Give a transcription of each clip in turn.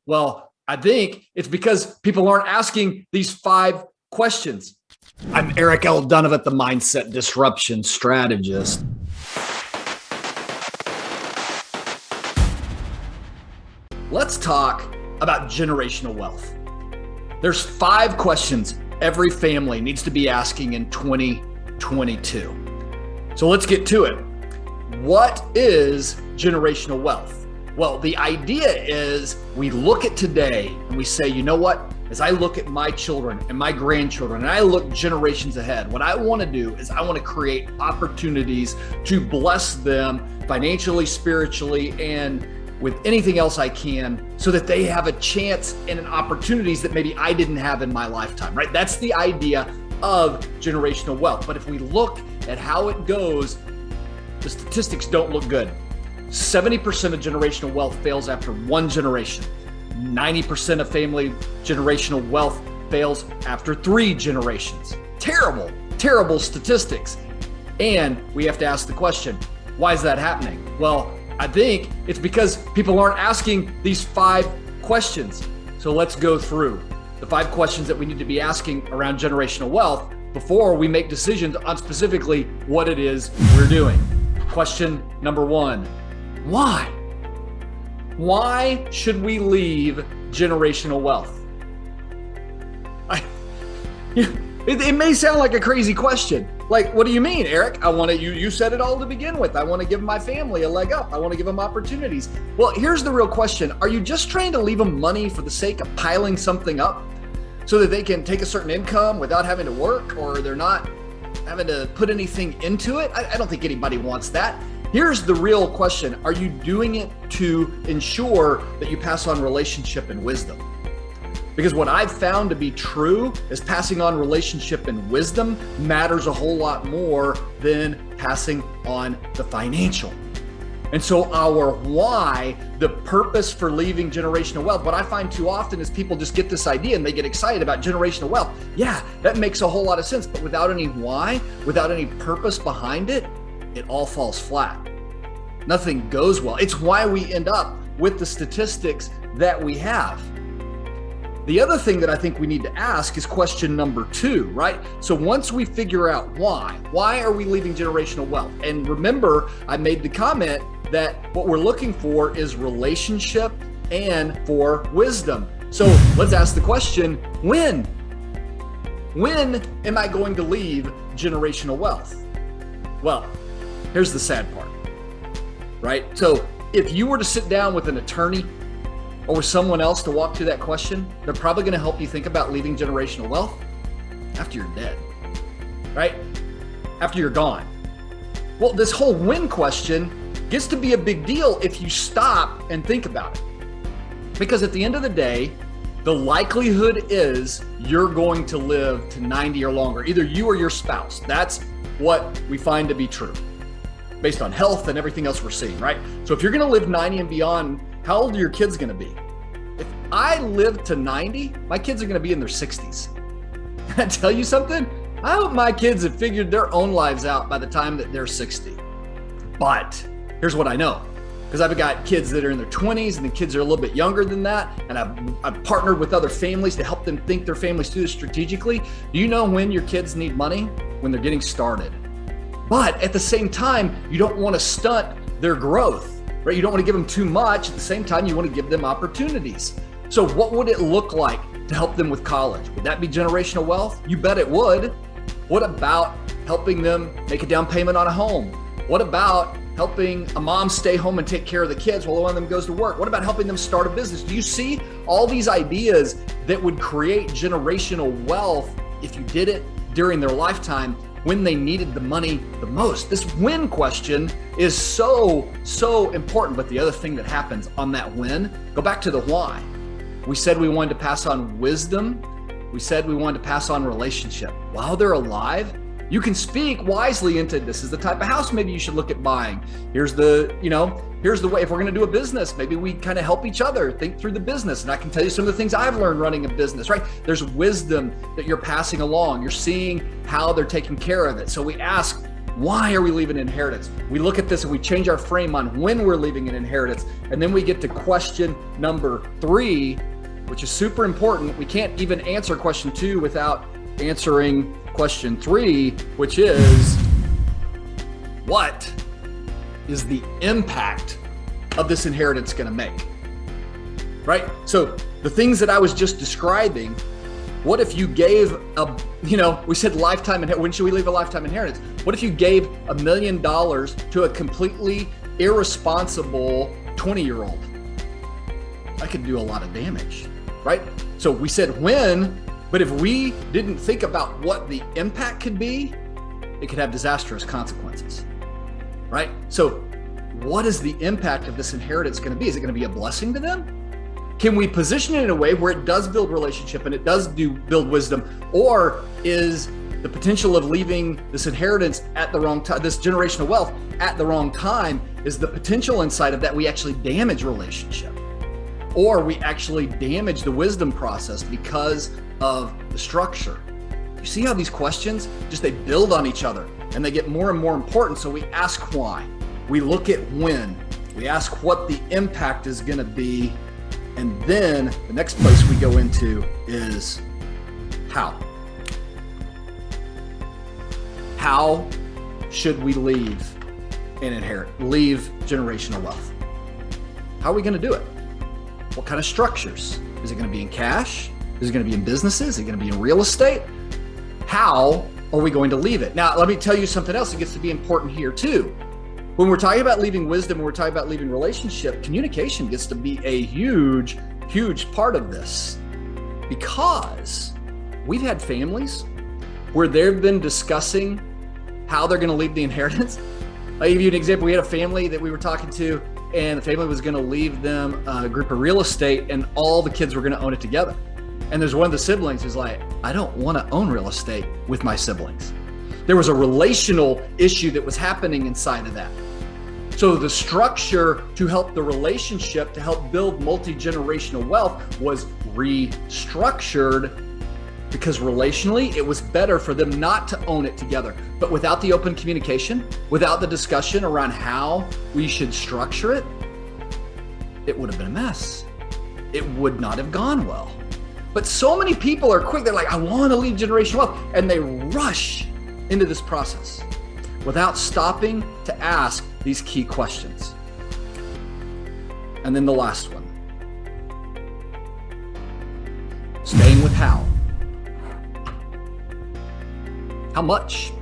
Well, I think it's because people aren't asking these 5 questions. I'm Eric L. Donovan, the Mindset Disruption Strategist. Let's talk about generational wealth. There's 5 questions every family needs to be asking in 2022. So let's get to it. What is generational wealth? Well, the idea is we look at today and we say, you know what? As I look at my children and my grandchildren, and I look generations ahead, what I want to do is I want to create opportunities to bless them financially, spiritually, and with anything else I can so that they have a chance and opportunities that maybe I didn't have in my lifetime, right? That's the idea of generational wealth. But if we look at how it goes, the statistics don't look good. 70% of generational wealth fails after 1 generation. 90% of family generational wealth fails after 3 generations. Terrible, terrible statistics. And we have to ask the question, why is that happening? Well, I think it's because people aren't asking these 5 questions. So let's go through the 5 questions that we need to be asking around generational wealth before we make decisions on specifically what it is we're doing. Question number 1, why? Why should we leave generational wealth? It may sound like a crazy question. Like, what do you mean, Eric? You said it all to begin with. I want to give my family a leg up. I want to give them opportunities. Well, here's the real question. Are you just trying to leave them money for the sake of piling something up so that they can take a certain income without having to work, or they're not having to put anything into it? I don't think anybody wants that. Here's the real question. Are you doing it to ensure that you pass on relationship and wisdom? Because what I've found to be true is passing on relationship and wisdom matters a whole lot more than passing on the financial. And so our why, the purpose for leaving generational wealth, what I find too often is people just get this idea and they get excited about generational wealth. Yeah, that makes a whole lot of sense. But without any why, without any purpose behind it, it all falls flat. Nothing goes well. It's why we end up with the statistics that we have. The other thing that I think we need to ask is question number 2, right? So once we figure out why are we leaving generational wealth? And remember, I made the comment that what we're looking for is relationship and for wisdom. So let's ask the question, when? When am I going to leave generational wealth? Well, here's the sad part, right? So if you were to sit down with an attorney or with someone else to walk through that question, they're probably going to help you think about leaving generational wealth after you're dead, right? After you're gone. Well, this whole when question gets to be a big deal if you stop and think about it. Because at the end of the day, the likelihood is you're going to live to 90 or longer, either you or your spouse. That's what we find to be true based on health and everything else we're seeing, right? So if you're going to live 90 and beyond, how old are your kids going to be? If I live to 90, my kids are going to be in their 60s. Can I tell you something? I hope my kids have figured their own lives out by the time that they're 60. But here's what I know, because I've got kids that are in their 20s and the kids are a little bit younger than that. And I've partnered with other families to help them think their families through this strategically. Do you know when your kids need money? When they're getting started. But at the same time, you don't want to stunt their growth, right? You don't want to give them too much. At the same time, you want to give them opportunities. So what would it look like to help them with college? Would that be generational wealth? You bet it would. What about helping them make a down payment on a home? What about helping a mom stay home and take care of the kids while one of them goes to work? What about helping them start a business? Do you see all these ideas that would create generational wealth if you did it during their lifetime when they needed the money the most? This when question is so important. But the other thing that happens on that when, go back to the why. We said we wanted to pass on wisdom. We said we wanted to pass on relationship. While they're alive, you can speak wisely into this is the type of house maybe you should look at buying. Here's the way, if we're going to do a business, maybe we kind of help each other think through the business. And I can tell you some of the things I've learned running a business, right? There's wisdom that you're passing along. You're seeing how they're taking care of it. So we ask, Why are we leaving an inheritance? We look at this and we change our frame on when we're leaving an inheritance. And then we get to question number 3, which is super important. We can't even answer question 2 without answering question 3, which is, what is the impact of this inheritance going to make? Right? So the things that I was just describing, what if you gave we said lifetime inheritance. When should we leave a lifetime inheritance? What if you gave $1 million to a completely irresponsible 20-year-old? That could do a lot of damage, right? So we said when, but if we didn't think about what the impact could be, it could have disastrous consequences, right? So what is the impact of this inheritance going to be? Is it going to be a blessing to them? Can we position it in a way where it does build relationship and it does build wisdom? Or is the potential of leaving this inheritance at the wrong time, this generational wealth at the wrong time, is the potential inside of that we actually damage relationship? Or we actually damage the wisdom process because of the structure? You see how these questions, they build on each other and they get more and more important. So we ask why, we look at when, we ask what the impact is going to be. And then the next place we go into is how. How should we leave generational wealth? How are we going to do it? What kind of structures? Is it going to be in cash? Is it going to be in businesses? Is it going to be in real estate? How are we going to leave it? Now, let me tell you something else that gets to be important here too. When we're talking about leaving wisdom, when we're talking about leaving relationship, communication gets to be a huge, huge part of this, because we've had families where they've been discussing how they're going to leave the inheritance. I'll give you an example. We had a family that we were talking to, and the family was going to leave them a group of real estate, and all the kids were going to own it together. And there's one of the siblings who's like, I don't want to own real estate with my siblings. There was a relational issue that was happening inside of that. So the structure to help the relationship, to help build multi-generational wealth, was restructured because relationally it was better for them not to own it together. But without the open communication, without the discussion around how we should structure it, it would have been a mess. It would not have gone well. But so many people are quick. They're like, I want to leave generational wealth. And they rush into this process without stopping to ask these key questions. And then the last one, staying with how. How much?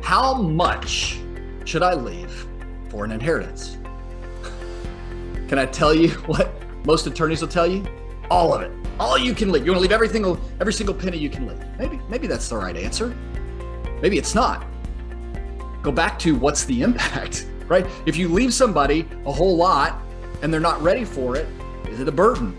How much should I leave for an inheritance? Can I tell you what most attorneys will tell you? All of it. All you can leave. You want to leave every single penny you can leave. Maybe that's the right answer. Maybe it's not. Go back to what's the impact, right? If you leave somebody a whole lot and they're not ready for it, is it a burden,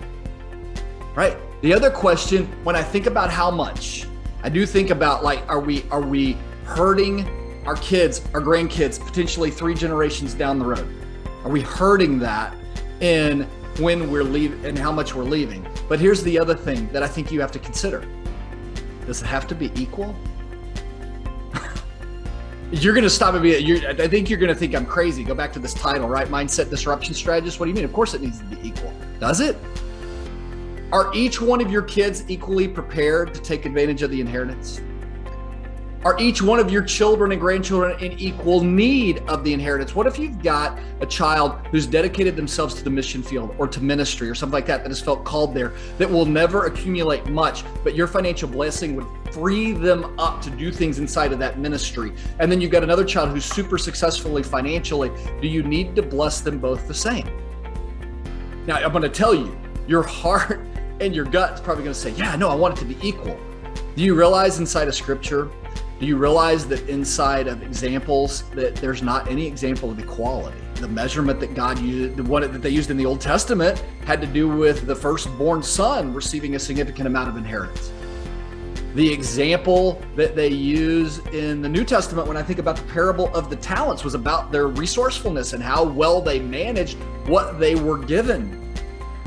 right? The other question, when I think about how much, I do think about, like, are we hurting our kids, our grandkids, potentially 3 generations down the road? Are we hurting that in when we're leaving and how much we're leaving? But here's the other thing that I think you have to consider. Does it have to be equal? You're going to stop and I think you're going to think I'm crazy. Go back to this title, right? Mindset Disruption Strategist. What do you mean? Of course it needs to be equal. Does it? Are each one of your kids equally prepared to take advantage of the inheritance? Are each one of your children and grandchildren in equal need of the inheritance? What if you've got a child who's dedicated themselves to the mission field or to ministry or something like that has felt called there, that will never accumulate much, but your financial blessing would free them up to do things inside of that ministry? And then you've got another child who's super successfully financially. Do you need to bless them both the same? Now, I'm going to tell you, your heart and your gut is probably going to say, yeah, no, I want it to be equal. Do you realize inside of Scripture, do you realize that inside of examples that there's not any example of equality? The measurement that God used, the one that they used in the Old Testament, had to do with the firstborn son receiving a significant amount of inheritance. The example that they use in the New Testament, when I think about the parable of the talents, was about their resourcefulness and how well they managed what they were given.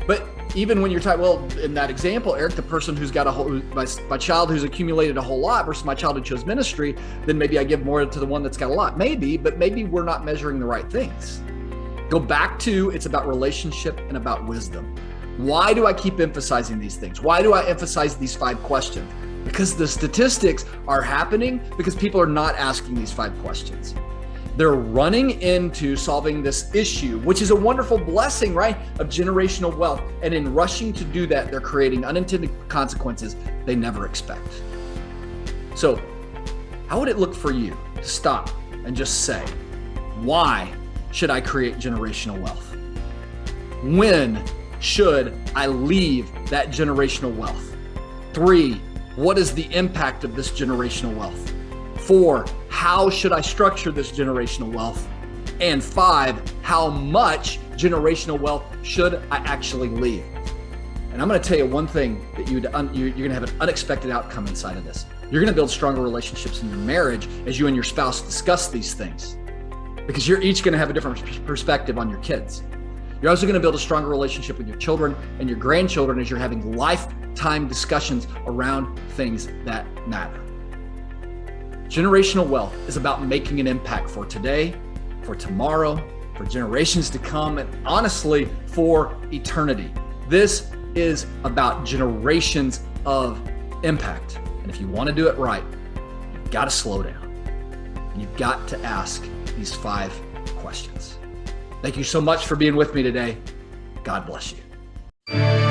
But even when you're talking, well, in that example, Eric, the person who's got my child who's accumulated a whole lot versus my child who chose ministry, then maybe I give more to the one that's got a lot. Maybe, but maybe we're not measuring the right things. Go back to, it's about relationship and about wisdom. Why do I keep emphasizing these things? Why do I emphasize these 5 questions? Because the statistics are happening because people are not asking these 5 questions. They're running into solving this issue, which is a wonderful blessing, right? Of generational wealth. And in rushing to do that, they're creating unintended consequences they never expect. So how would it look for you to stop and just say, why should I create generational wealth? When should I leave that generational wealth? 3, what is the impact of this generational wealth? 4, how should I structure this generational wealth? And 5, how much generational wealth should I actually leave? And I'm going to tell you one thing that you're going to have an unexpected outcome inside of this. You're going to build stronger relationships in your marriage as you and your spouse discuss these things, because you're each going to have a different perspective on your kids. You're also going to build a stronger relationship with your children and your grandchildren as you're having lifetime discussions around things that matter. Generational wealth is about making an impact for today, for tomorrow, for generations to come, and honestly, for eternity. This is about generations of impact. And if you want to do it right, you've got to slow down. And you've got to ask these 5 questions. Thank you so much for being with me today. God bless you.